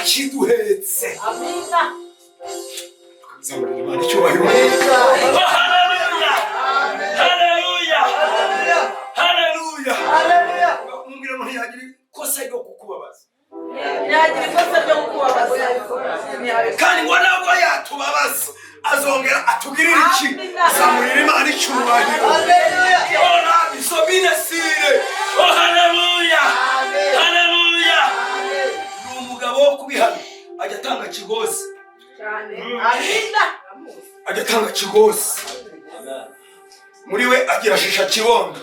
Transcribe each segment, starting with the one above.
akiduhetse. Amina. Zamurira Imana icyubahiro. Haleluya. Haleluya. Haleluya. Haleluya. Mumbwira ngo ntiyagira ikosa ryo kukubabaza. Yagira ikosa ryo kukubabaza. Kandi ngo nabwo yatubabaza azongera atugirira iki? Zamurira Imana icyubahiro. Haleluya. Ora bisobinesire. Oh haleluya. Haleluya. Ni umugabo wo kubihana ajya atanga kigozi. Amina. Ajya atanga kigozi. Muri we agira shisha kibondo.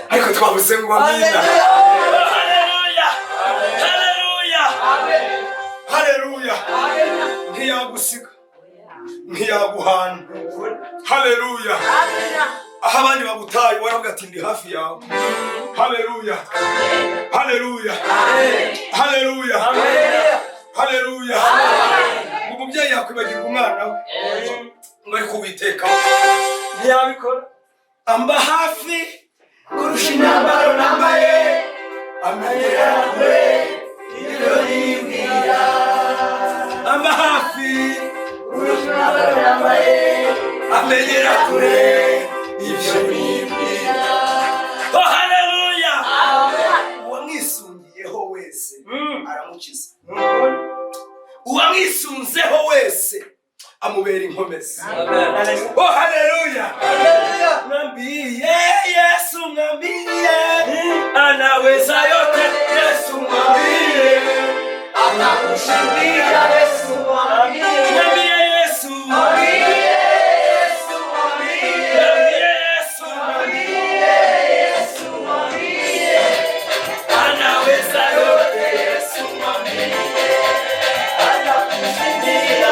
Ariko twabuze ngo amina. Haleluya. Haleluya. Haleluya. Ntiyagusiga. Ntiyaguhana. Haleluya. Aho abandi bagutaye waravuga ati ndi hafi yawe. Haleluya. Haleluya. Haleluya. Haleluya. Umubyeyi yakwibagirwa umwana we ngo ari kuwiteka ntiyabikora. Amba hafi kurusha imyambaro nambaye, amenyera kure ibyo nibwira. Amba hafi kurusha imyambaro nambaye, amenyera kure ibyo nibwira. Oh haleluya. Uwamwisungiyeho wese aramukiza. Uwamwisunzeho wese amubera inkomezi. Oh haleluya. Mwambie Yesu, mwambie anaweza yote. Yesu mwambie atakushindia. Yesu mwambie. Mwambie Yesu. Mwambie Yesu. Mwambie Yesu. Mwambie Yesu. Mwambie anaweza yote. Yesu mwambie atakushindia.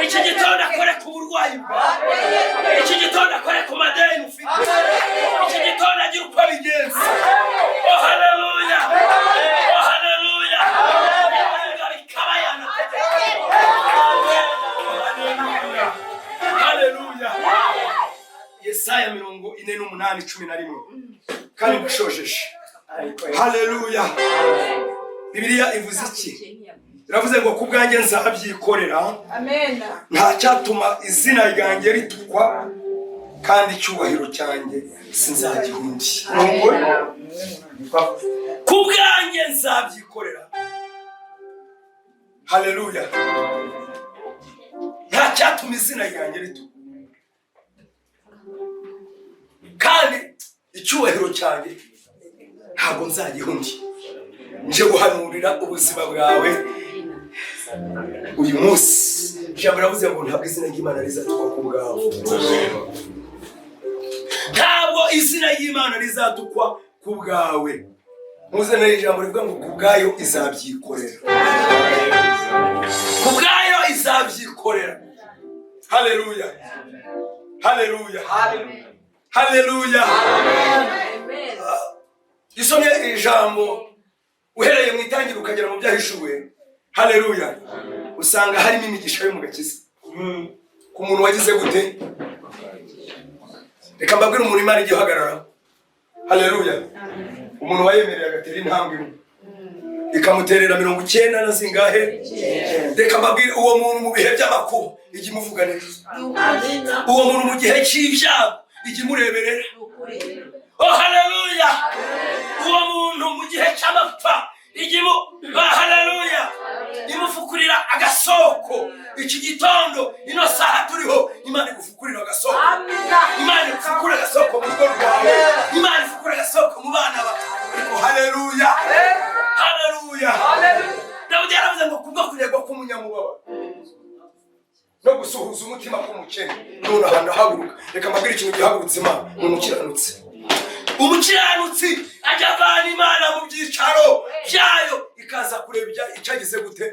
Iki gitondo akore ku burwayi bwawe. Iki gitondo akore ku madeni ufite. Iki gitondo agira uko abigenza. Oh haleluya. Oh haleluya. Haleluya. Yesaya 48:11 kandi gushojeje. Haleluya. Bibiliya ivuze iki? Iravuze ngo kubwanjye nzabyikorera. Amen. Nta cyatuma izina ryanjye ritukwa kandi icyubahiro cyanjye sinzagihundi. Kubwanjye nzabyikorera. Haleluya. Nta cyatuma izina ryanjye ritukwa kandi icyubahiro cyanjye ntabwo nzagihundi. Nje guhanurira ubuzima bwawe uyu munsi. Ijambo ravuze ngo ntabwo izina ry'Imana rizatukwa ku bwawe. Ntabwo izina ry'Imana rizatukwa ku bwawe. Muzana ijambo rivuga ngo ku bwayo izabyikorera. Ku bwayo izabyikorera. Haleluya. Haleluya. Haleluya. Haleluya. Isomye ijambo uhereye mu itangira ukagera mu byahishuwe, haleluya, usanga harimo imigisha yo mu gakiza ku muntu wagize gute. Reka mbabwire umuntu Imana igiye uhagarara, haleluya, umuntu wayemereye agatera intambwe imwe ikamuterera 90 na zingahe. Reka mbabwire uwo muntu mu bihe by'amakuba ijya imuvuga neza, uwo muntu mu gihe cy'ibyago ijya imureberera. Oh haleluya, uwo muntu mu gihe cy'amapfa ijya haleluya imufukurira agasoko. Iki gitondo ino saha turiho Imana igufukurira agasoko, Imana igufukura agasoko mu rugo rwawe, Imana igufukura agasoko mu bana bawe. Haleluya, haleluya. Dawudi yaravuze ngo kubwo kuregwa k'umunyamubabaro no gusuhuza umutima k'umukene none ahantu haguruka. Reka mbabwire ikintu gihagurutse Imana ni umukiranutsi. Umukiranutsi ajya avana Imana mu byicaro byayo ikaza kureba icyagize gute,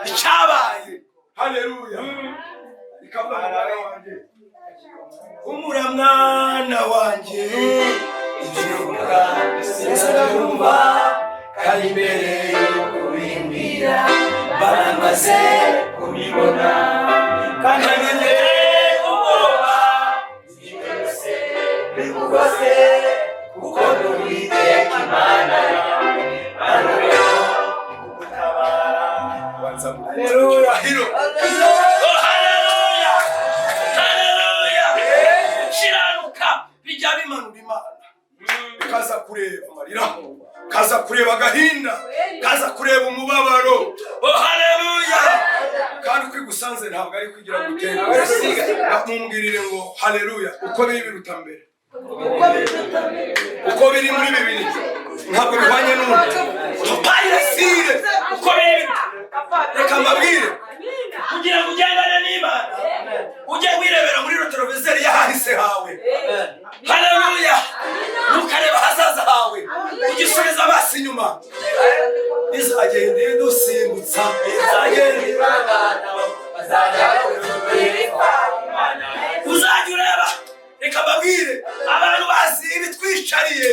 icyabaye. Haleluya, ikavuga mwana wanjye, humura mwana wanjye, ibyo sinzabumva kandi mbere yo kubimbwira baramaze kubibona kandi nkeneye ubwoba byose bikugose kuko n'Uwiteka Imana yawe ariyo igutabara. Haleluya, oh haleluya, haleluya. Kiranuka bijya bimanura Imana bikaza kureba amarira, kaza kureba agahinda, kaza kureba umubabaro. Oh haleluya, kandi uko igusanze ntabwo ari kugira gutera. Mumbwirire ngo haleluya, uko biri biruta mbere, uko biri muri bibiri ntabwo bihwanye n'undi. Tupayirasire uko biri. Reka mbabwire, kugira ngo ugendane n'Imana ujye wirebera muri rotorovizeri y'ahahise hawe. Haleluya, ntukareba hazaza hawe, ugisubiza amaso inyuma. Izagende dusimbutsa, izagende ibangana, uzajya ureba. Reka mbabwire, abantu bazi ibitwicariye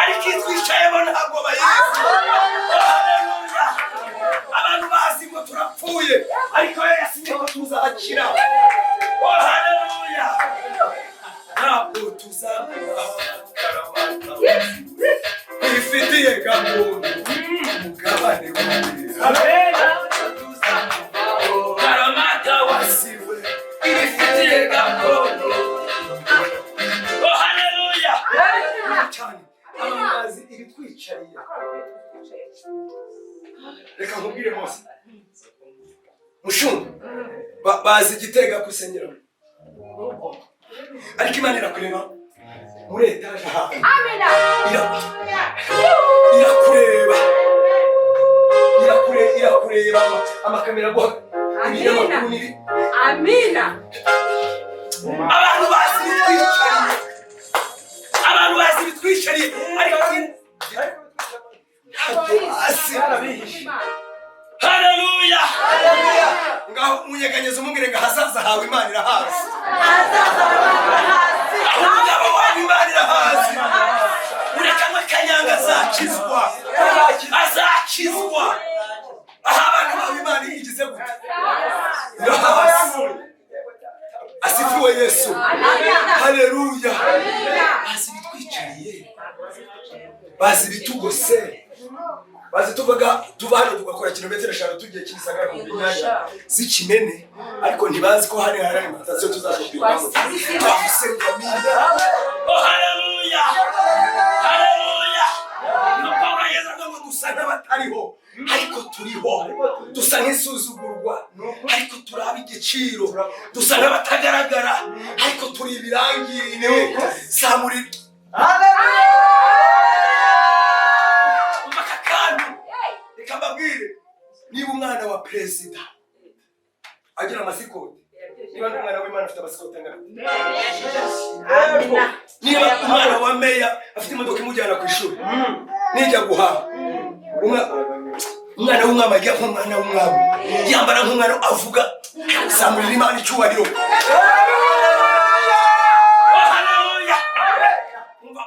ariko itwicayemo ntabwo bayizi. Haleluya, abantu bazi ngo turapfuye ariko yasinye ko tuzakira. Oh haleluya, ntabwo tuzakura ifitiye gahunda umugabane w'Imana. Karamata wasiwe ifitiye gahunda. Oh haleluya, cyane amazi ibitwicariye. Reka nkubwire Mose, mushumba bazi Igitega kusengera ariko Imana irakureba muri etaje hafi. Amina, irakureba amakamera guha. Amina, abantu bazi bitwicariye, abantu bazi bitwicariye ariko haleluya. Ngaho umunyeganyeza umubwire ngo hazaza hawe Imana irahazi. Umugabo wawe Imana irahazi. Urekamwe kanyanga azakizwa, azakizwa. Aha abantu bawe Imana igize gute, irahazi. Asifiwe Yesu, haleluya. Bazi bitwicariye, bazi bitugose, bazi tuvuga tuva hano tugakora kilometero 5 tugiye Kimisagara mu Binyanya z'Ikimene, ariko ntibazi ko hari alimentación tuzashobora. Oh haleluya, haleluya. Nopawulo yazaga ngo dusa n'abatariho ariko turiho, dusa nk'isuzugurwa ariko turaba igiciro, dusa n'abatagaragara ariko turi ibirangirire. Samuri haleluya. Reka mbabwire, niba umwana wa perezida agira amasikoti, niba umwana w'Imana afite amasikoti angana, niba umwana wa meya afite imodoka imujyana ku ishuri, nijya guhaha umwana w'umwami ajya nk'umwana w'umwami, yambara nk'umwana, avuga zamurira Imana icyubahiro.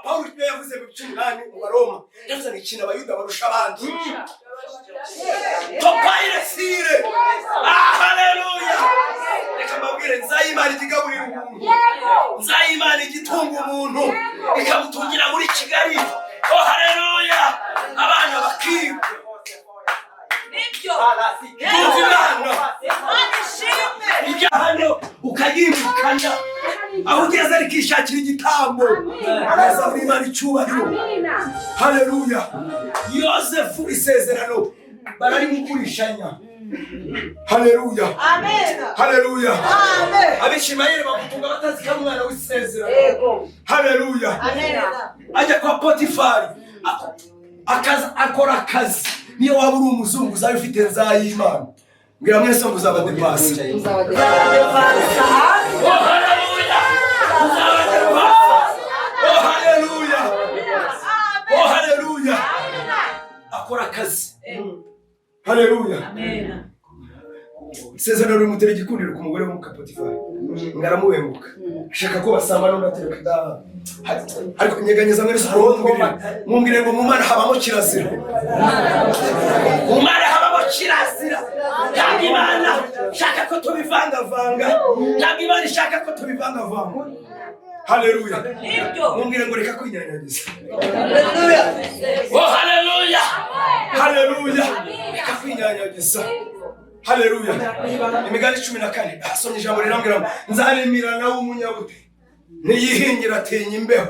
Pawulo yavuze mu 18 mu Baroma, yavuze ngo ikintu abayuda barusha abandi ijya hano ukayimukana aho ugeze ariko ishakira igitambo aza muri Imana icyubahiro. Haleluya. Yosefu isezerano bararimugurishanya. Haleluya. Amen. Haleluya. Amen. Abishimayeli bamutunga batazi ko umwana w'isezerano. Yego. Haleluya. Amen. Ajya kwa Potifari akora akazi. Niyo waba uri umuzungu uzaba ufite nzayimana. Ngira mwese ngo uzabadepasa. Uzabadepasa. Oh haleluya. Uzabadepasa. Oh haleluya. Oh haleluya. Akora akazi. Haleluya. Amen. Isezerano rimutera igikundiro ku mugore w'umuka Potifari. Ngaramubenguka. Ashaka ko basambana n'atereka da. Ariko nyeganyeza mwese mumbwire ngo mu Mana habamo kirazira. Mu Mana habamo kirazira. Ntabwo Imana shaka ko tubivangavanga. Ntabwo Imana ishaka ko tubivangavanga. Haleluya. Mumbwire ngo reka kwinyanyagiza. Haleluya. Oh haleluya. Haleluya. Reka kwinyanyagiza. Haleluya. Imigani 14 asomye ijambo rirambwira nzarimira nawe umunyabute niyihingira atenya imbeho.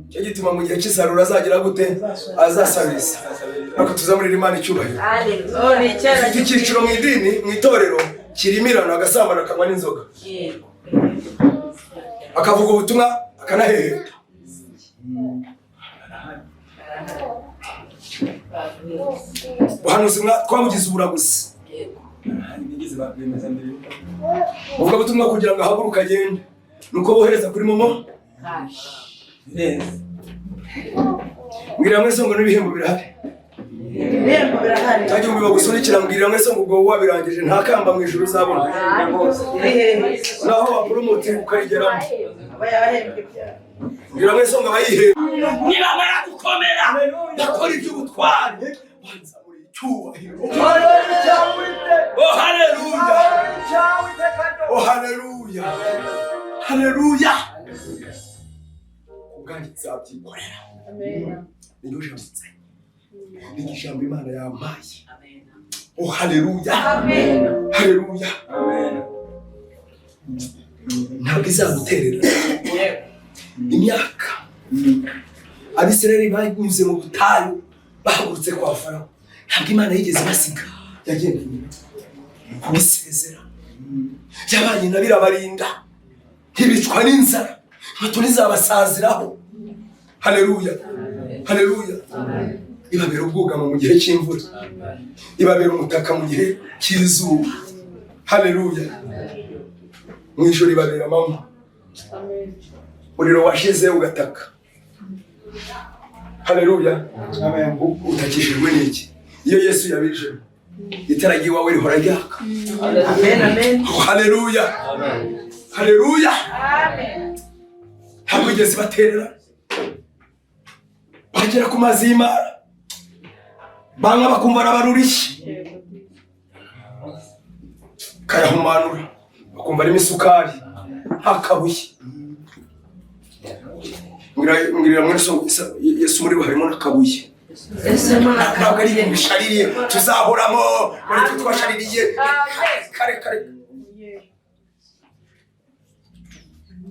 Cyo gituma mu gihe cy'isarura azagira gute azasabisa. Nako tuzamurira Imana icyubahiro. Haleluya. Icyiciro mu idini mu itorero kirimirana agasambana akanywa n'inzoga. Akavuga ubutumwa akanaheheta. Uhanuzi twamugize uburaguzi. Uvuga butumwa kugira ngo ahaguruka agende nuko bohereza kuri momo. Ngira mwese ngo n'ibihembo birahari. Ibihembo birahari. Tajye umbiba gusunikira mbwira mwese ngo ubwo wabirangije nta kamba mu ijuru uzabona. Naho wapromote ukayigeramo. Ngira mwese ngo abayihe. Niba mara gukomera bakora iby'ubutware. Oh haleluya. Oh haleluya. Haleluya. Kuganitsa byikorera. Amen. Nijamutse. Nijambo Imana yampaye. Oh haleluya. Amen. Haleluya. Amen. Ntabwo izaguterera. Imyaka Abisirayeli banyuze mu butayu bahagurutse kwa Farawo. Ntabwo Imana yigeze basiga. Yagendeye kubisezera. Yabanye na birabarinda. Ntibicwa n'inzara. Ngatuni zabasaziraho. Haleluya. Haleluya. Ibabera ubwugamo mu gihe cy'imvura. Ibabera umutaka mu gihe cy'izuba. Haleluya. Mu ijoro ibabera mama. Uriro washize ugataka. Haleluya. Amen. Utakishijwe n'iki? Iyo Yesu yabije itaragiye wawe rihora ryaka. Amen. Amen. Haleluya. Amen. Haleluya. Amen. Ntabwo igeze baterera. Bagera ku mazimara. Banga bakumva n'abarurishi. Kayahumanura. Bakumva ari misukari. Hakabuye. Ngira mweso Yesu muri harimo nakabuye. Ntabwo ari ibintu bishaririye tuzahoramo muri twe twashaririye kare.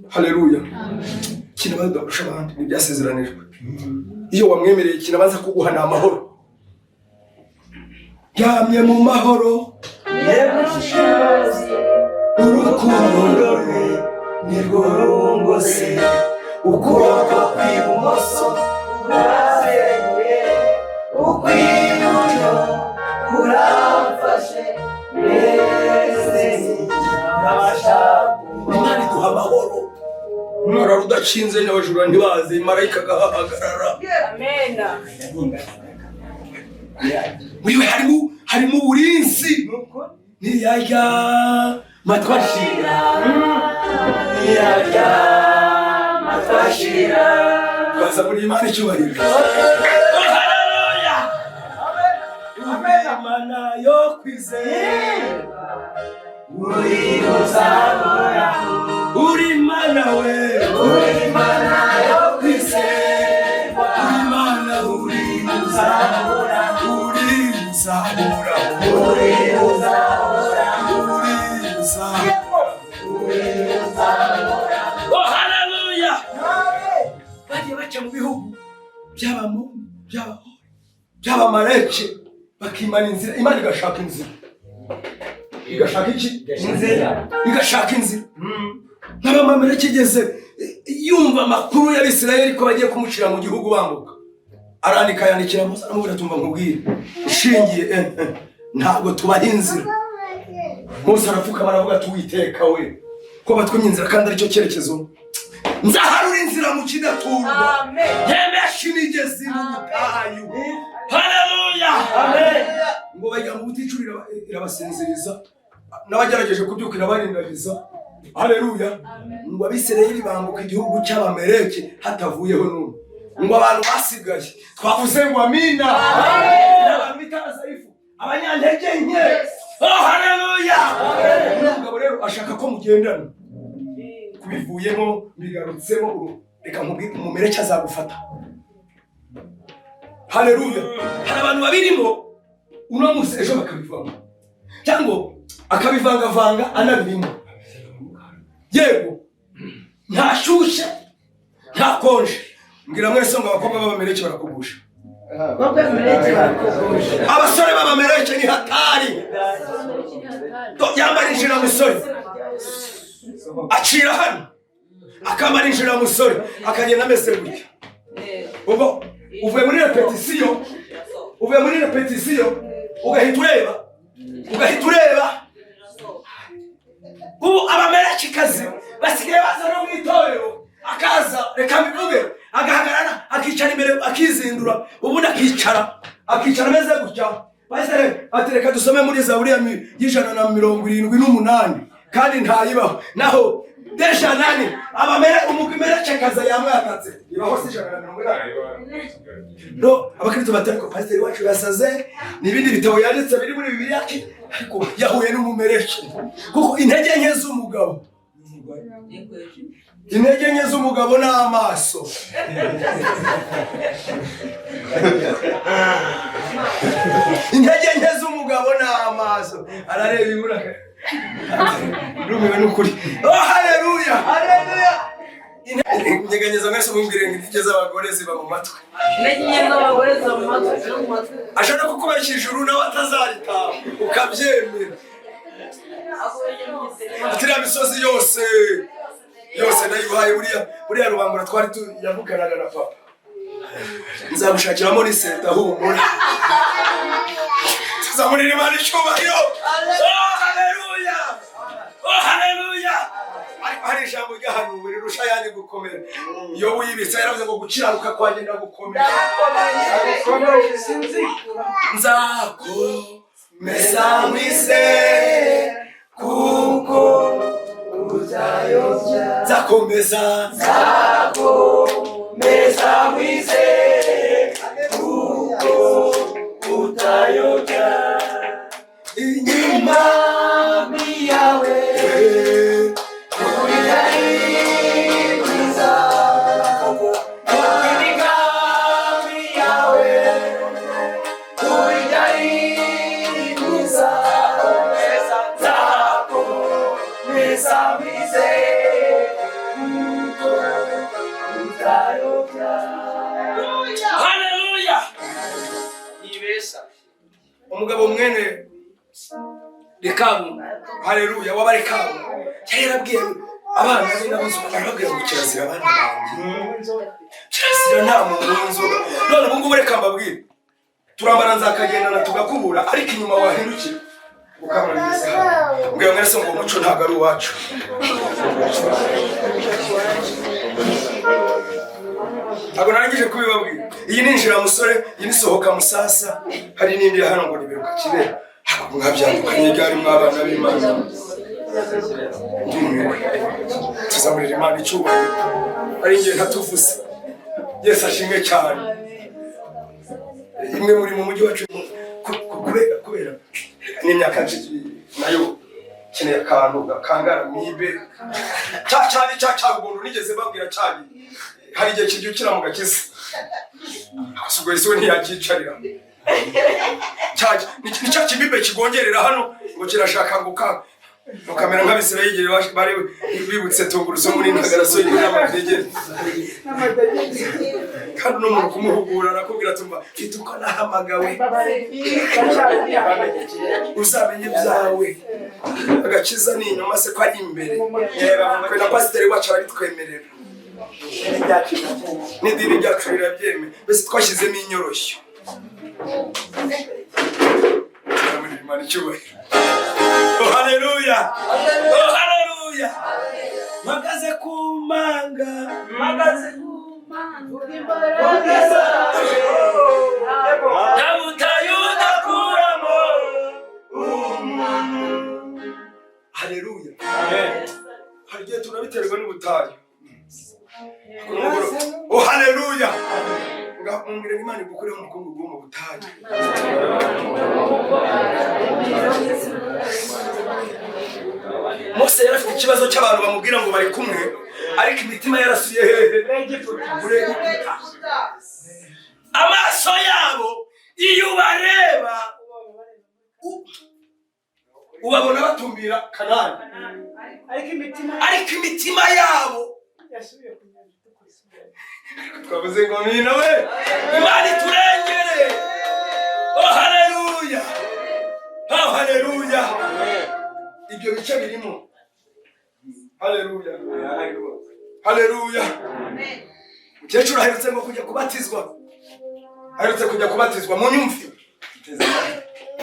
Haleluya. Kinabaza dusha abandi n'ibyasezeranijwe. Iyo wamwemereye kinabaza kuguhana amahoro. Yamye mu mahoro yemushibazi urukundo rwe nirwo rungose ukuboko kw'ibumoso urasenge ukw'iburyo uramfashe neze Imana iduha amahoro. Umwara rudacinze n'abajura ntibaze marayika agahagarara. Amen. Muriwe harimo uburinzi. Niyarya matwashira. Niyarya matwashira. Baza muri Imana icyubahiro. Haleluya. Amen. Imana yo kwizera. Uri uzahora. Uri Imana we. Uri Imana yo kwizera. Uri Imana uri uzahora. Uri uzahora. Oh haleluya. Bagiye baca mu bihugu by'abamaleki bakimana inzira, Imana igashaka inzira. Igashaka iki? Inzira. Igashaka inzira. N'abamaleki igeze yumva amakuru y'Abisirayeli ko bagiye kumucira mu gihugu bambuka. Arandika yandikira Musa aramubwira tumva nkubwire. Ishingiye ntabwo tubaha inzira. Musa arapfukama aravuga ati Uwiteka we ko batwimye inzira kandi aricyo cyerekezo. Nzaharura inzira mu kidaturwa. Amen. Yemesha imigezi mu butayu. Haleluya. Amen. Ngo bajya mu buticurira irabasinziriza. N'abagerageje kubyukira barindariza. Haleluya. Ngo Abisirayeli bambuka igihugu cy'Abamaleki hatavuyeho n'umwe. Ngo abantu basigaye twavuze ngo amina. Amen. Abantu bitaza ifu. Abanyantege nke. Oh haleluya. Amen. Umugabo rero ashaka ko mugendana. Kubivuyemo bigarutsemo reka nkubwire umumereke azagufata. Haleluya. Hari abantu babirimo uno munsi ejo bakabivanga cyangwa akabivangavanga anabirimo. Yego ntashushe ntakonje. Mbwira mwese ngo abakobwa b'Abamaleki barakugusha. Abasore b'Abamaleki ni hatari. Yambara injira musore acira hano akamara injira musore akagenda ameze gutya. Ubwo uvuye muri repetisiyo ugahita ureba ubu Abamaleki kazi basigaye baza no mu itorero akaza reka mbivuge agahagarara akicara imbere akizindura ubundi akicara ameze gutya. Base atereka dusome muri Zaburi y'ijana na 78 kandi ntayibaho naho desha nani Abamaleki kaza yamwatatse ibaho si 180. No abakristo batariko pastor wacu yasaze nibindi bitabo yanditse biri muri Bibiliya ariko yahuye n'umumeleki kuko intege nke z'umugabo n'amaso. Intege nke z'umugabo n'amaso arareba imuraka. Rumiwe n'ukuri. Oh haleluya. Haleluya. Nyeganyeza mwese mumbwire ngo intege z'abagore ziba mu matwi. Intege z'abagore ziba mu matwi. Ashaka kukubeshya ijuru nawe atazarita ukabyemera. Atira misozi yose nayuhaye buriya rubangura twari yavuganaga na papa. Nzagushakiramo n'iseta humura. Tuzamurira Imana icyubahiro. Oh haleluya. Oh haleluya. Hari ijambo ryahanuwe rirusha ayandi gukomera. Iyo wibitse yaravuze ngo gukiranuka kwagenda gukomera. Nzakomeza mwise kuko uzayobya. Nzakomeza mwise kuko utayobya. Inyuma yawe umugabo mwene Rekabu, haleluya, w'Abarekabu yarabwiye abana be n'abuzukuru arababwira ngo kirazira abana banjye, kirazira nta muntu w'inzoga. None ubu ngubu reka mbabwire turambara nzakagendana tugakubura ariko inyuma wahindukira ukamarageza hano mbwira mwese ngo umuco ntabwo ari uwacu. Ntabwo narangije kubibabwira. Iyi ni injira musore, iyi ni sohoka musasa, hari n'indi hano ngo nibiruka kibera. Mwabyandukanye ryari mwabana b'Imana. Tuzamurira Imana icyubahiro. Ari ngiye ntatuvuze. Yesu ashimwe cyane. Imwe muri mu mujyi wacu kubera n'imyaka nayo keneye akantu gakangara mibe cyane ubuntu nigeze babwira cyane hari igihe kibyukira mu gakiza asubwo Yesu ntiyakicarira nicyo kibibe kigongerera hano ngo kirashaka guka ukamera nk'abisirayeli bari bibutse tungurusumu muri ntagaraso y'amadegere kandi n'umuntu kumuhugura arakubwira tumva mfite uko nahamagawe uzamenye ibyawe agakiza ni inyuma se ko ari imbere na pasiteri wacu arabitwemerera n'idini ryacu rirabyemera mbese twashyizemo inyoroshyo Imana icyubahiro. Oh haleluya, oh haleluya. Mpagaze ku manga, mpagaze ku manga, ndamutaye udakuramo haleluya. Hari igihe tunabiterwa n'ubutayu. Oh haleluya. Ngambwira Imana igukureho umukungu bwo mu butayu. Mose yari afite ikibazo cy'abantu bamubwira ngo bari kumwe ariko imitima yarasuye hehe amaso yabo iyo ubareba ubabona batumbira Kanani ariko imitima yabo yasubiye twavuze ngo mina we Imana iturengere. Oh haleluya, oh haleluya. Ibyo bice birimo haleluya, haleluya. Mukecuru aherutse ngo kujya kubatizwa mu nyumvi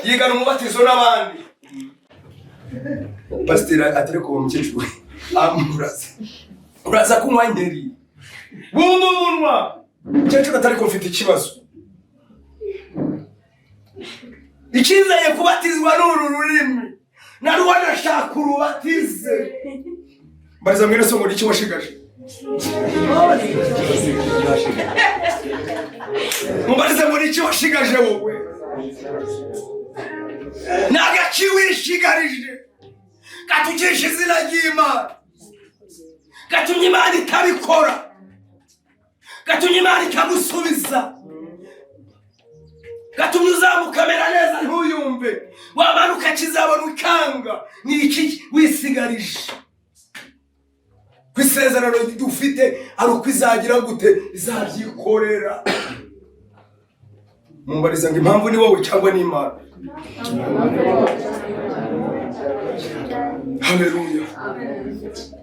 yigana umubatizo n'abandi. Pasiteri atereko uwo mukecuru amuraze uraza kunywa ngeri bumubunwa mukecuru atari ko mfite ikibazo ikinzanye kubatizwa n'uru rurimi nari wanashaka urubatize mbariza mwene so ngo iki washigaje mbariza ngo iki washigaje wowe nagaki wishigarije katugisha izina ry'Imana gatumye Imana itabikora gatumye Imana ikagusubiza gatumye uzamukamera neza ntuyumve wamanuka kizabona ukanga ni iki wisigarije kwisezerano dufite ari uko izagira gute izabyikorera. Mumbariza ngo impamvu ni wowe cyangwa ni Imana. Haleluya,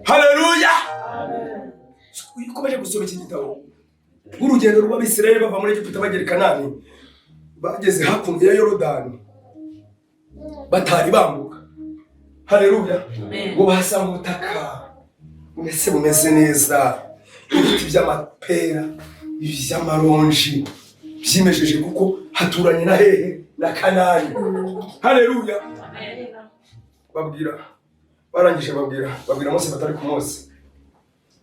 haleluya. Ukomeje gusoma iki gitabo urugendo rw'Abisirayeli bava muri Egiputa bagera i Kanani bageze hakurya ya Yorodani batari bambuka. Haleluya. Ngo bahasanga ubutaka mbese bumeze neza, ibiti by'amapera iby'amaronji byimejeje kuko haturanye na hehe na Kanani. Haleluya. Barangije babwira Mose batari ku Mose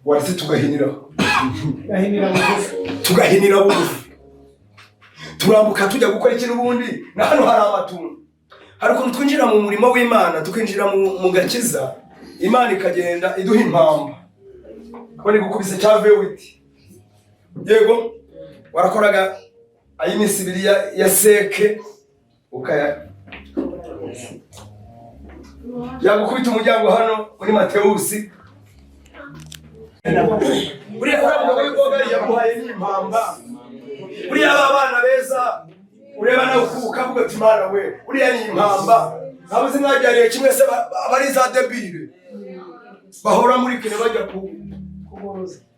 waretse tugahinira bugufi turambuka tujya gukora ikintu ubundi na hano hari amatunda. Hari ukuntu twinjira mu murimo w'Imana tukinjira mu gakiza Imana ikagenda iduha impamba kubona gukubise cyave witi yego warakoraga ayimisi ibiri ya seke ukaya yagukubita umuryango hano muri Matewusi uriya uravuga w'iboga yamuhaye n'impamba uriya abana beza ureba nawe ukavuga ati Mana we uriya ni impamba ntabuze mwajyariye kimwe se abari za debile bahora muri kene bajya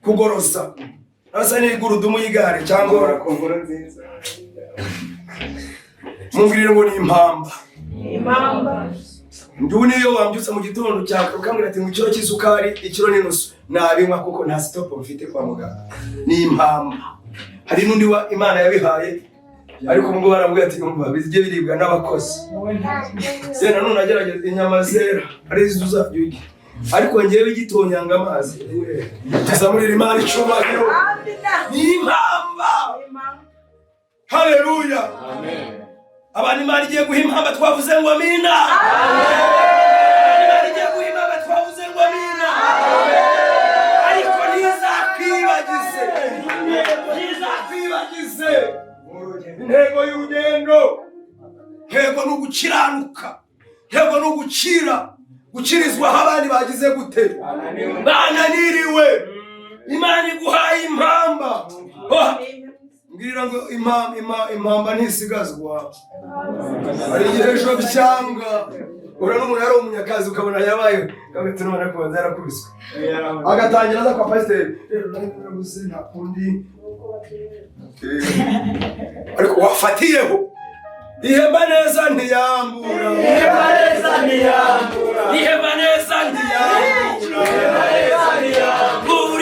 kugorosa asa n'igurudumu y'igare cyangwa urakongora nziza mungirire ngo ni impamba ndubu niyo wambyutsa mu gitondo cyaka ukambwira ati ngikiro cy'isukari ikiro n'inusu nabinywa kuko nta stop mfite kwa muganga ni impamba. Hari n'undi wa Imana yabihaye ariko ngo barambwira ati umva bizije biribwa n'abakozi sena none agerageza inyama zera ari zuzajyuye ariko ngewe igitonyanga amazi tazamurira Imana icubahiro ni impamba. Haleluya, amen. Abantu Imana igiye guha impamba twavuze ngo amina. Imana igiye guha impamba twavuze ngo amina. Ariko ntizakwibagize intego y'urugendo, intego ni ugukiranuka, intego ni gukirizwa aho abandi bagize gute, bananiriwe. Imana iguhaye impamba. Mbwira ngo impamba ntisigazwa. Hari igihe ejo byanga urabona umuntu yari umunyakazi ukabona yabaye kabete none kubanza yarakubiswe agatangira aza kwa pasiteri nabuze nta kundi ariko wafatiyeho ihemba neza ntiyambura, ihemba neza ntiyambura, ihemba neza ntiyambura,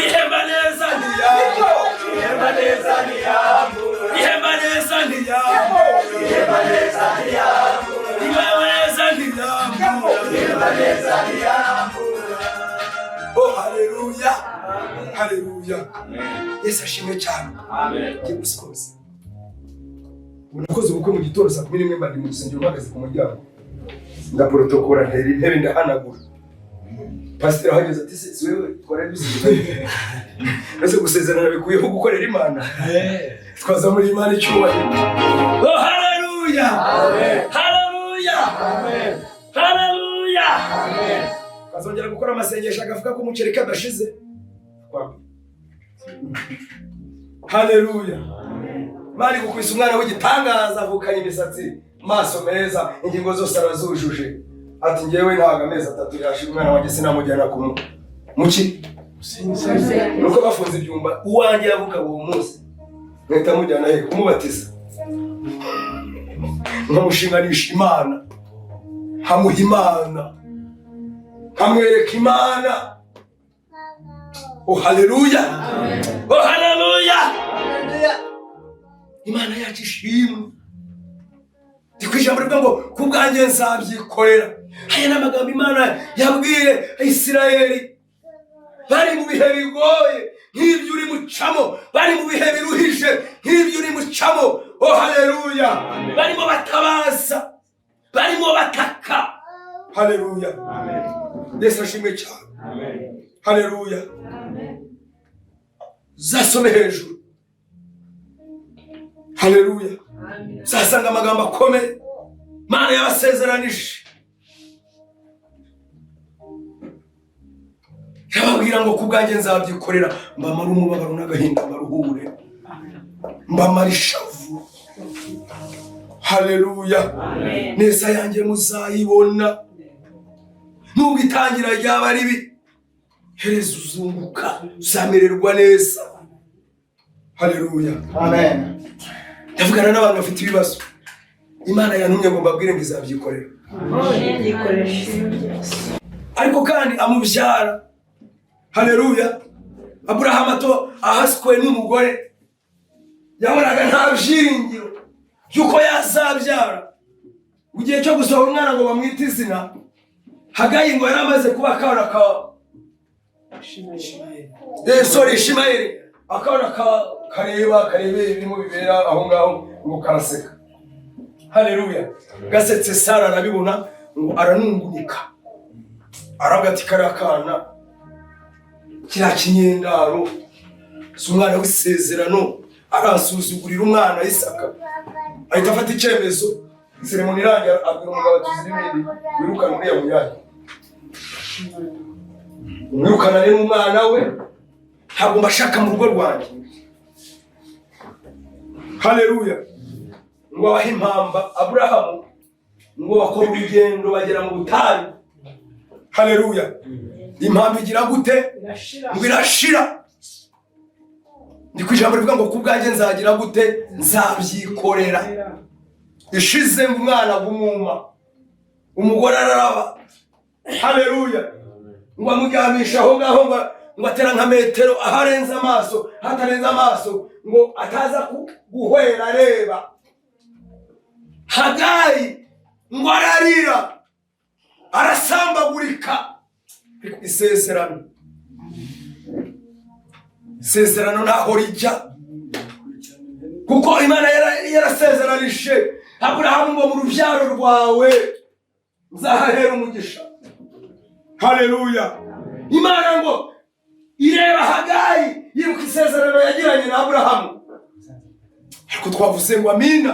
ihemba neza ntiyambura, ihemba neza ntiyambura, ihemba neza ntiyambura, ihemba neza ntiyambura, ihemba neza ntiyambura. Oh haleluya, haleluya. Yesu ashimwe cyane. Amen. Kiguskoze. Unakoze ubukwe mu gitondo saa 11 mbandi mu rusengero mpagaze ku muryango. Ndaprotokora ntera intebe ndahanagura. Pastor ahageze ati se wewe twari dusize. Nase gusezerana bikuyeho gukorera Imana. Twaza muri Imana icyubahiro. Oh haleluya. Amen. Haleluya. Amen. Haleluya. Amen. Kazongera gukora amasengesho agavuga ko umuceri kadashize. Haleluya. Mari gukubisa umwana w'igitangaza avukanye imisatsi, maso meza, ingingo zose arazujuje. Ati ngewe ntaga amezi 3 yashira umwana wanjye sinamujyana ku muki. Nuko bafunze ibyumba uwanjye yavuka uwo munsi. Ngahita mujyana he kumubatiza. Nkamushinganisha Imana. Hamuha Imana. Kamwereka Imana. Oh haleluya. Oh haleluya. Imana yacu ishimwe. Ndikwijambo rivuga ngo kubwanjye nzabyikorera. Aya n'amagambo Imana yabwiye Isirayeli. Bari mu bihe bigoye nk'ibyo uri mucamo, bari mu bihe biruhije nk'ibyo uri mucamo. Oh haleluya. Barimo batabaza, barimo bataka. Haleluya. Amen. Yesu ashimwe cyane. Amen. Haleluya. Amen. Zasome hejuru. Haleluya. Amen. Zasanga amagambo akomeye Mana yabasezeranije. Yababwira ngo kubwanjye nzabyikorera, mbamara umubabaro n'agahinda baruhure, mbamara ishavu. Haleluya. Amen. Neza yanjye muzayibona. Nubwo itangira ryaba ribi, herezo uzunguka uzamererwa neza. Haleluya. Amen. Ndavugana n'abantu bafite ibibazo. Imana yantumye ngo mbabwire ngo izabyikorera. Ariko kandi amubyara. Haleluya. Abraham ato ahaswe n'umugore yabonaga nta byiringiro yuko yazabyara. Ugiye cyo gusohora umwana ngo bamwite izina, Hagayi ngo yaramaze kuba akana ka Ishimayeli. Akana karebe ibirimo bibera aho ngaho ngo karaseka. Haleluya. Gasetse Sara arabibona ngo aranungunika. Aragati karakana kira kinyendaro umwana w'isezerano arasuzugurira umwana Isaka. Ahita afata icyemezo, seremoni irangira abwira umugabo ati zibindi wirukana uriya muyayi. Wirukana rero umwana we, ntabwo mbashaka mu rugo rwanjye. Haleluya. Ngo abahe impamba Aburahamu, ngo bakora urugendo bagera mu butayu. Haleluya. Impamba igira gute? Ngo irashira. Ndi kwijambo rivuga ngo kubwanjye nzagira gute? Nzabyikorera. Ishize mu mwana w'umuma, umugore araraba. Haleluya. Ngo amuryamisha aho ngaho ngo atera nka metero aharenza amaso, hatarenza amaso ngo ataza guhwera areba. Hagayi ngo ararira, arasambagurika. Isezerano ntaho rijya, kuko Imana yarasezeranije Aburahamu ngo mu rubyaro rwawe nzahahera umugisha. Haleluya. Imana ngo ireba Hagayi yibuka isezerano yagiranye na Aburahamu. ariko twavuze ngo amina.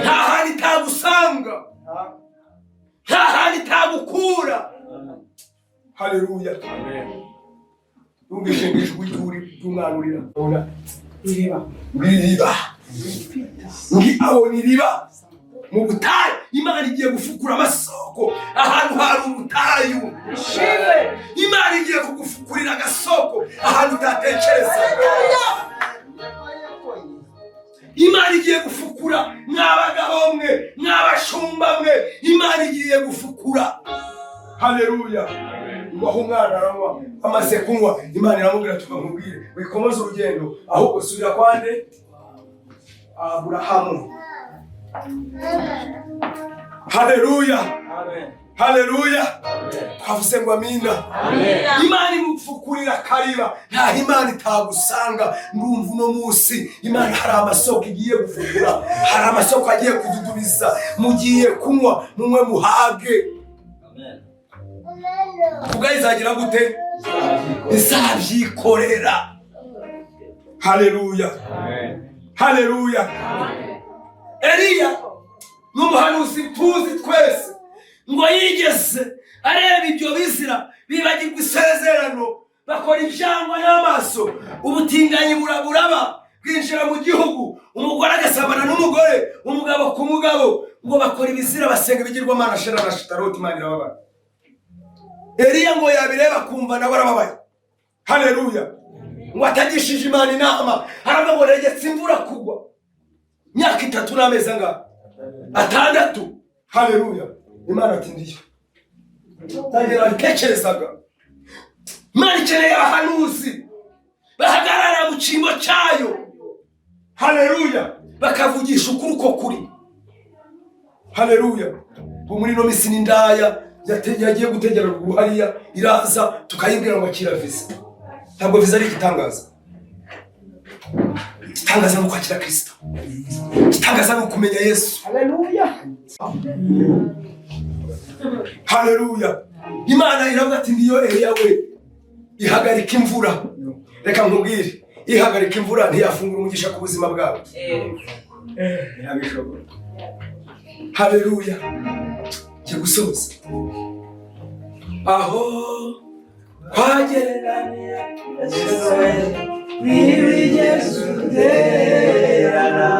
Nta handi itagusanga, nta handi itagukura. Haleluya. Numvise ijwi ry'umwana urira iriba abona iriba mu butayu. Imana igiye gufukura amasoko ahantu hari ubutayu. Imana igiye kugufukurira agasoko ahantu utatekereza. Imana igiye gufukura mwabagabo mwe, mwabashumba mwe, Imana igiye gufukura. Haleluya. Aho umwana aranywa amaze kunywa, Imana iramubwira tukamubwire wikomeze urugendo, ahubwo subira kwande Aburahamu. Haleluya. Haleluya. Twavuze ngo amina. Imana imufukurira kariba, nta Imana itagusanga. Ndumva uno munsi Imana hari amasoko igiye gufukura, hari amasoko agiye kududubiza. Mugiye kunywa mumwe muhage. Kuga izagira gute? Izabyikorera. Haleluya. Haleluya. Eliya n'umuhanuzi tuzi twese ngo yigeze areba ibyo bizira bibagirwa isezerano, bakora ibyangwa n'amaso, ubutinganyi buraba bwinjira mu gihugu, umugore agasabana n'umugore, umugabo ku mugabo, ngo bakora ibizira, basenga ibigirwamana Ashera na Shitaroti. Imana irababara. Eliya ngo yabireba kumva nawe arababaye. Haleluya. Ngo atagishije Imana inama, aravuga ngo regetse imvura kugwa. Myaka 3 n'amezi angahe? 6. Haleluya. Imana ati ndiyo. Tangira bitekerezaga. Imana ikeneye abahanuzi bahagarara mu cyimbo cyayo. Haleluya. Bakavugisha ukuri uko kuri. Haleluya. Bo muri no misi n'indaya yagiye gutegera uruhariya, iraza tukayibwira ngo akira visa. Ntabwo visa ari igitangaza. Igitangaza ni kwakira Kristo. Igitangaza ni kumenya Yesu. Haleluya. Haleluya. Imana iravuga ati ndiyo Eliya we, ihagarika imvura. Reka nkubwire, ihagarika imvura ntiyafungura umugisha ku buzima bwawe. Ntabishobora. Haleluya. Cyo gusoza. Aho kwagereranya Yesu terana,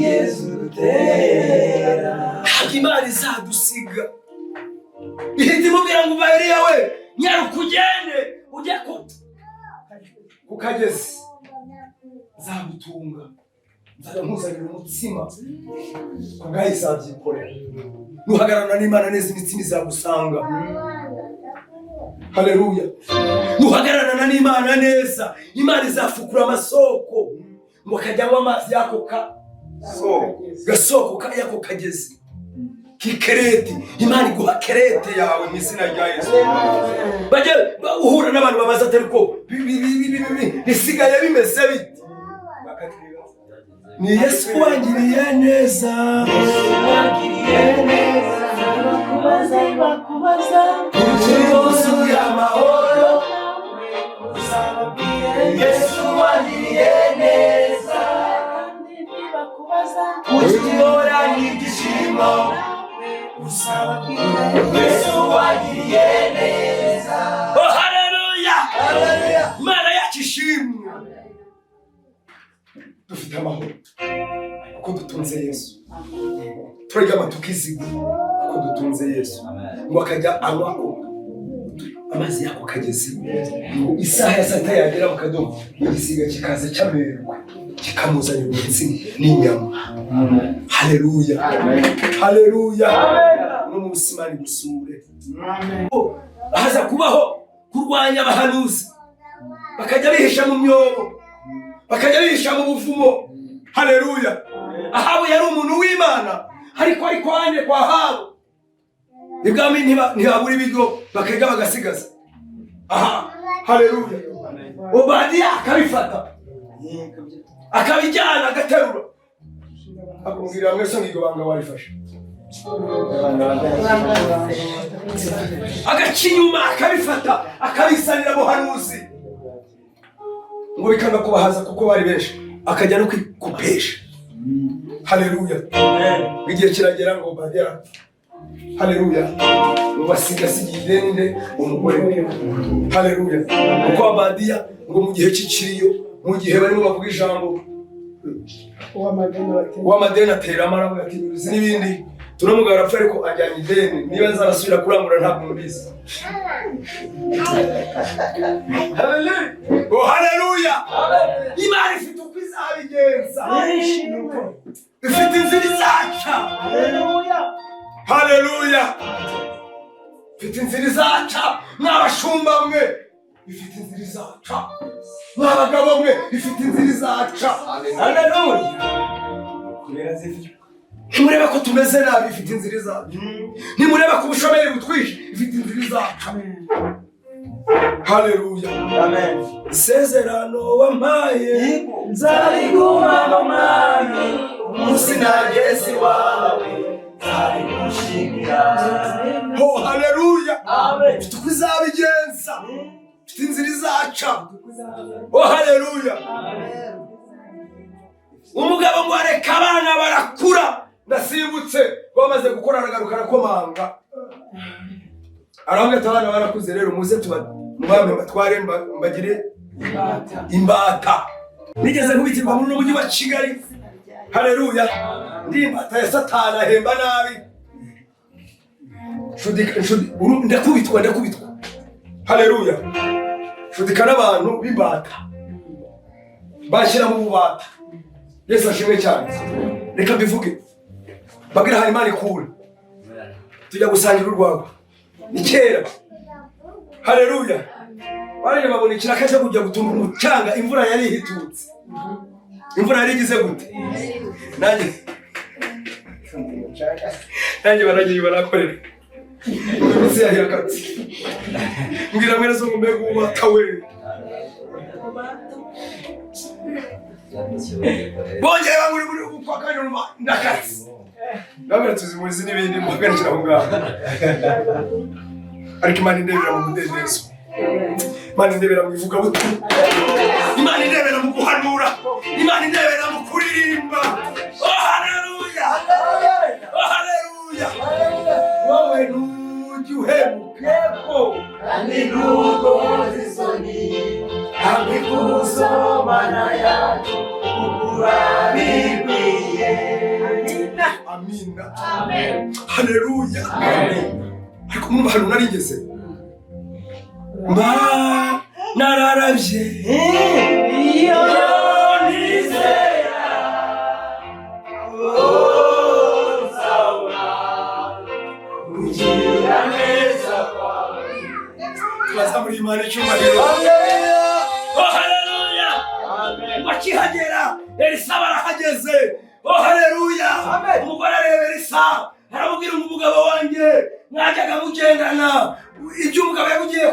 Yesu terana. Imana izadusiga. Ihita imubwira ngo uva Eliya we, nyarukugende ujye ku kagezi, zagutunga. Nzamuzanira umutsima kubwahise abyikorera. Nuhagararana n'Imana neza, imitsima izagusanga. Haleluya. Nuhagararana n'Imana neza, Imana izafukura amasoko ngo kajyamo amazi yako gasoko yako kagezi kikereti. Imana iguha kerete yawe mu izina rya Yesu. Bajye uhura n'abantu babaza atari ko bisigaye bimeze bite. Ni Yesu wangiriye neza, Yesu wangiriye neza, bakubaza urukundo y'amahoro, Yesu wangiriye neza, urukundo n'igishimo, Yesu wangiriye neza. Oh haleluya. Haleluya. Imana yakishimwe. Dufite amahoro kuko dutunze Yesu. Turagama tukizigura kuko dutunze Yesu. Ngo akajya anywa amazi yako kagezi. Isaha ya sata yagera mu kadomo, igisiga kikaza cyamererwa kikamuzanira umutsima n'inyama. Haleluya. Haleluya. No mu Imana gusure. Haza kubaho kurwanya abahanuzi, bakajya bihisha mu myobo, bakajya bihisha mu buvumo. Haleluya. Ahabu yari umuntu w'Imana, ariko ande kwa Ahabu ibwami ntibabura ibiryo bakajya bagasigaza. Aha. Haleluya. Obadiya akabifata akabijyana agaterura, akubwira mwese ngo igobanga warifashe, agacinyuma akabifata akabisanira abahanuzi. ngo bikanga kubahaza kuko bari benshi, akajya no kwikopesha. Haleluya. Igihe kiragera ngo bagera. Haleluya. Ngo basigasige ideni umugore we. Haleluya. Kuko Abadiya ngo mu gihe cy'ikiriyo, mu gihe barimo bavuga ijambo uwamadeni atera amaramu yakinyuruzi n'ibindi, turamugara apfa ariko ajyanye ideni, niba nzarasubira kurangura ntabwo mubizi. Haleluya. Oh haleluya. Imana ifite uko izabigenza, ifite inzira izaca. Haleluya. Ifite inzira izaca. Mwabashumba mwe, ifite inzira izaca. Mwabagabo mwe, ifite inzira izaca. Haleluya. Nimureba ko tumeze nabi, ifite inzira izaca. Nimureba ko ubushomeri butwishe, ifite inzira izaca. Haleluya. Amen. Isezerano wampaye nzarigumana mwami, umunsi nageze wawe nzarigushimira. Oh haleluya. Amen. Ifite uko izabigenza, ifite inzira izaca. Oh haleluya. Amen. Umugabo ngo areka abana barakura, ndasimbutse bamaze gukora aragaruka arakomanga. Arambwira ati abana barakuze rero muze mubambe batware mbagire imbata. Nigeze kubitirwa muri mujyi wa Kigali. Haleluya. Ndi imbata ya Satani ahemba nabi. Ndakubitwa. Haleluya. Shudika n'abantu b'imbata bashyira mu bubata. Yesu ashimwe cyane. Reka mbivuge. Bagira hari Imana ikura. Tujya gusangira urwagwa. Ni kera. Haleluya. Baraje babona ikiraka cyo kujya gutunga umucanga, imvura yari ihitutse. Imvura yari igize gute? Nanjye baragiye barakorera. Iminsi yahirakatse. Mbwira mwene zo mbego ubatawe. Bongeye bamuri gupaka nyuma ndakatse. Nabwo tuzimuzi n'ibindi muhagarikira aho ngaho. Ariko Imana indebera mu mudendezo. Imana indebera mu ivuga butu. Imana indebera mu guhanura. Imana indebera mu kuririmba. Oh haleluya. Oh haleluya. Wowe nujye uhemukeko kandi ntugozisoni, kandi kusomana yacu ukurabikwiye. Amina. Amen. Haleluya. Amen. Ariko mu bantu narigeze nararabye iyo nizera ozawa kugira neza kwawe. Tubaza muri Imana icyubahiro. Oh haleluya. Amen. Bakihagera Elisa barahageze. Oh haleluya. Umugore areba Elisa aramubwira umugabo wanjye mwajyaga mugendana, ibyo umugabo yabugiye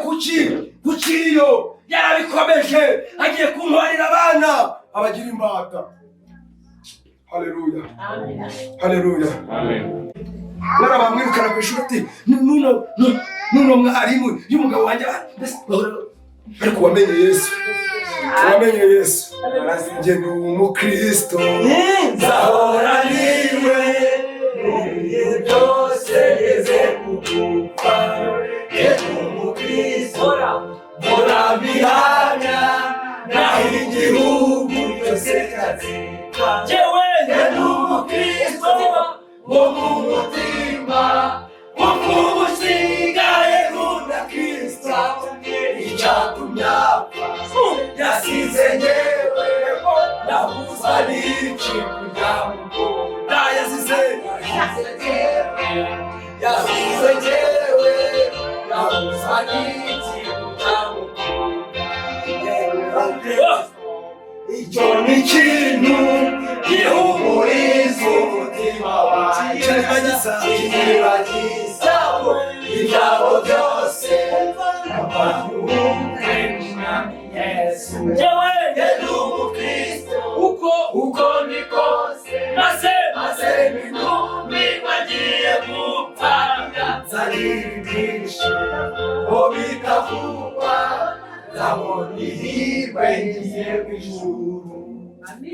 kukiyo yarabikomeje, agiye kuntwarira abana abagira imbata. Haleluya. Amen. Haleluya. Amen. Narabamwirukana ku ishuri ati nuno mwarimu y'umugabo wanjye ariko wamenye Yesu. Wamenye Yesu. Njye ni umukristo nzahora niwe byose yeze kukupa. Umukristo mora bihamya naho igihugu cyose cyazika. Jewe ni umukristo wo mu mutima, wo kubusigaye nkunda Kristo. Icyatumye apfa yasize njyewe, nabuza n'iki kujya mukunda. Yasize njyewe, nabuza n'iki kujya mukunda. Icyo ni ikintu gihumuriza umutima wanjye, kinibagiza ibyago byose. Yesu njyewe ndi umukristo uko ndi kose, maze n'intumbi bagiye gupfana nzarimbisha ngo bitavugwa nzabona ihirwe ngiye kw'ijuru.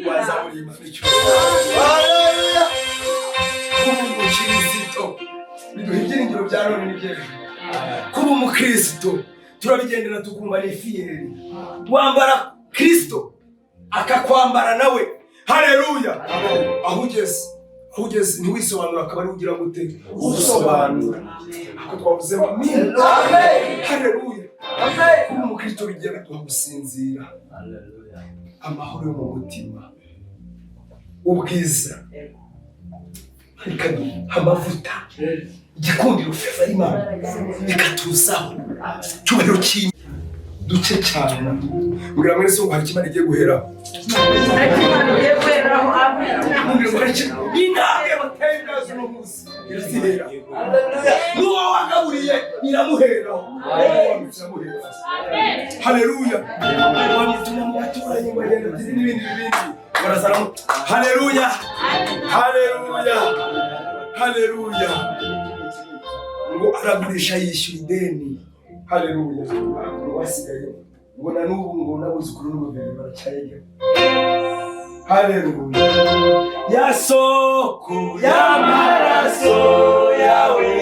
Wazaburi Imana kuba umukristo biduha ibyiringiro bya none n'ibyejo. Kuba umukristo turabigendera tukumva ni fiyeri. Wambara Kristo akakwambara nawe. Haleluya. Aho ugeze ntiwisobanura akaba ari ugira gute usobanura. Ako twavuze ngo amen. Haleluya. Kuba umukristo bigiye bituma gusinzira. Amahoro yo mu mutima, ubwiza, amavuta, igikundiro feva y'Imana bikatuzaho. Cyubahiro cy'Imana duce cyane. Mbwira mwene so hari Imana igiye guheraho. Intambwe bateye nazo no munsi irazihera. N'uwo wagaburiye iramuheraho. Haleluya. Wamutuma mu baturanyi bagenda n'ibindi barazaramu. Haleluya. Haleluya. Haleluya. Ngo aragurisha yishyura ideni. Haleluya. Wasigaye ubona n'ubu ngo n'abuzukuru n'ubuveri baracyayega. Haleluya. Ya soko y'amaraso yawe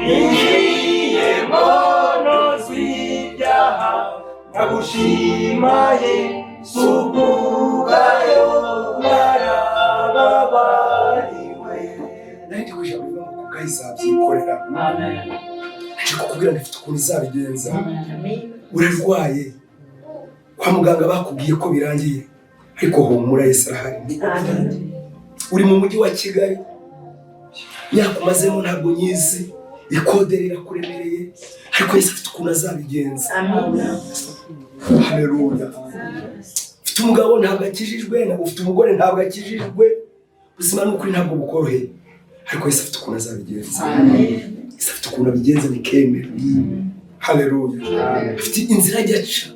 injiye mono z'ibyaha nagushimaye sugugayo narababariwe. Nandi kujabira ngo kugayizabyikorera. Amen. Nje kukubwira ndafite ukuntu izabigenza. Urarwaye kwa muganga bakubwiye ko birangiye, ariko humura Yesu arahari. Uri mu mujyi wa Kigali, yakumazemo ntabwo nyizi, ikoderera kuremereye, ariko Yesu afite ukuntu azabigenza. Haleluya. Ufite umugabo ntabwo akijijwe, ufite umugore ntabwo akijijwe, ubuzima n'ukuri ntabwo bukoroheye, ariko Yesu afite ukuntu azabigenza. Yesu afite ukuntu abigenza bikemera. Haleluya. Afite inzira ajya aca.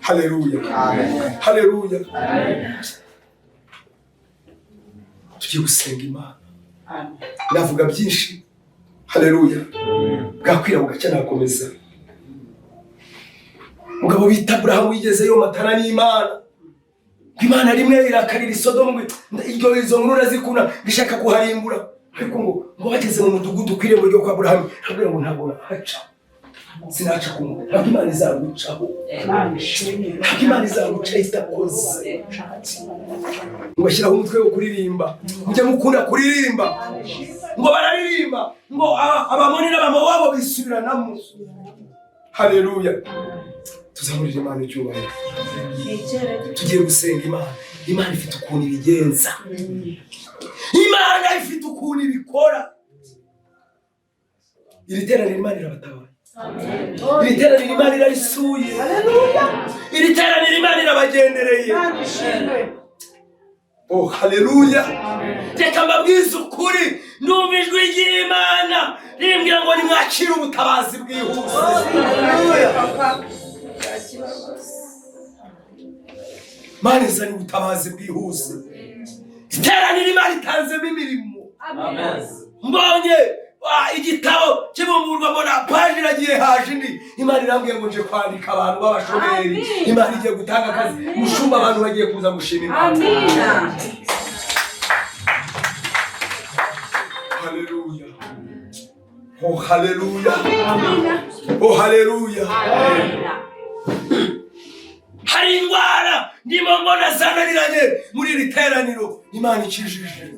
Haleluya. Haleluya. Tugiye gusenga Imana. Navuga byinshi. Haleluya. Bwakwira bugacya nakomeza. Mugabo bita Abrahamu yigezeyo matana n'Imana. Imana rimwe irakarira Sodomu, iryo izo nkuru nazikuna bishaka kuharimbura. Ariko ngo bageze mu mudugudu kwirembo ryo kwa Abrahamu, abwira ngo ntabwo haca. Sinaca kumwe. Ntabwo Imana izagucaho. Ntabwo Imana izaguca itakoze. Ngo ashyiraho umutwe wo kuririmba. Mujye mukunda kuririmba. Ngo bararirimba. Ngo abamoni n'abamowabu bisubiranamo. Haleluya. Tuzamurire Imana icyubahiro. Tugiye gusenga Imana. Imana ifite ukuntu ibigenza. Imana ifite ukuntu ibikora. Iri teraniro Imana irabatabara. Iri teraniro Imana irarisuye. Iri teraniro Imana irabagendereye. Oh, haleluya. Reka mbabwize ukuri, numva ijwi ry'Imana rimbwira ngo nimwakire ubutabazi bwihuse. Imana izanye ubutabazi bwihuse. Iteraniro Imana itanzemo imirimo. Mbonye igitabo kibumburwa mbona paji iragiye haje indi. Imana irambwiye ngo nje kwandika abantu b'abashomeri. Imana igiye gutanga akazi, mushumba abantu bagiye kuza gushima Imana. Amina. Haleluya. Oh, haleluya. Oh, haleluya. Hari indwara ndimo mbona zananiranye muri iri teraniro, Imana ikijije.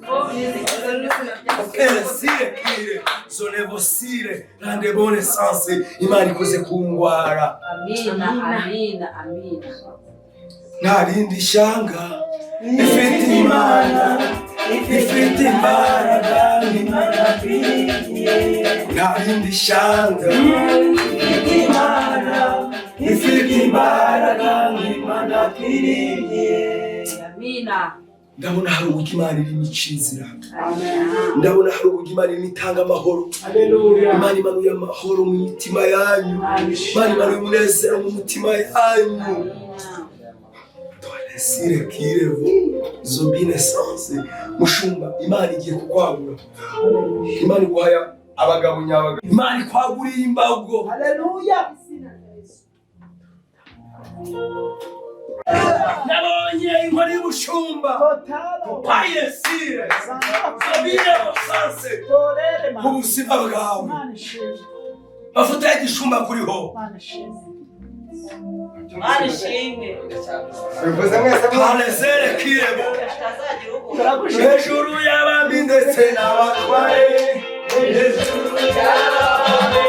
Sire zonevosire rande bone sanse, Imana ikoze ku ndwara. Amina, amina, amina. Nta rindi shyanga ifite Imana, ifite imbaraga Imana ifitiye. Nta rindi shyanga ifite Imana, ifite imbaraga Imana ifitiye. Amina. Ndabona hari uburyo Imana irimo ica inzira. Ndabona hari uburyo Imana irimo itanga amahoro. Imana imanuye amahoro mu mitima yanyu. Imana imanuye umunezero mu mitima yanyu. Sire kirevo zobine sanse mushumba, Imana igiye kukwagura. Imana iguhaya abagabo nyabaga. Imana ikwaguriye imbago. Haleluya. nabonye inkoni y'ubushumba payesire zabire basanse mu buzima bwawe mafuta y'igishumba kuriho palesere kirebo hejuru y'abami ndetse n'abatware hejuru y'abami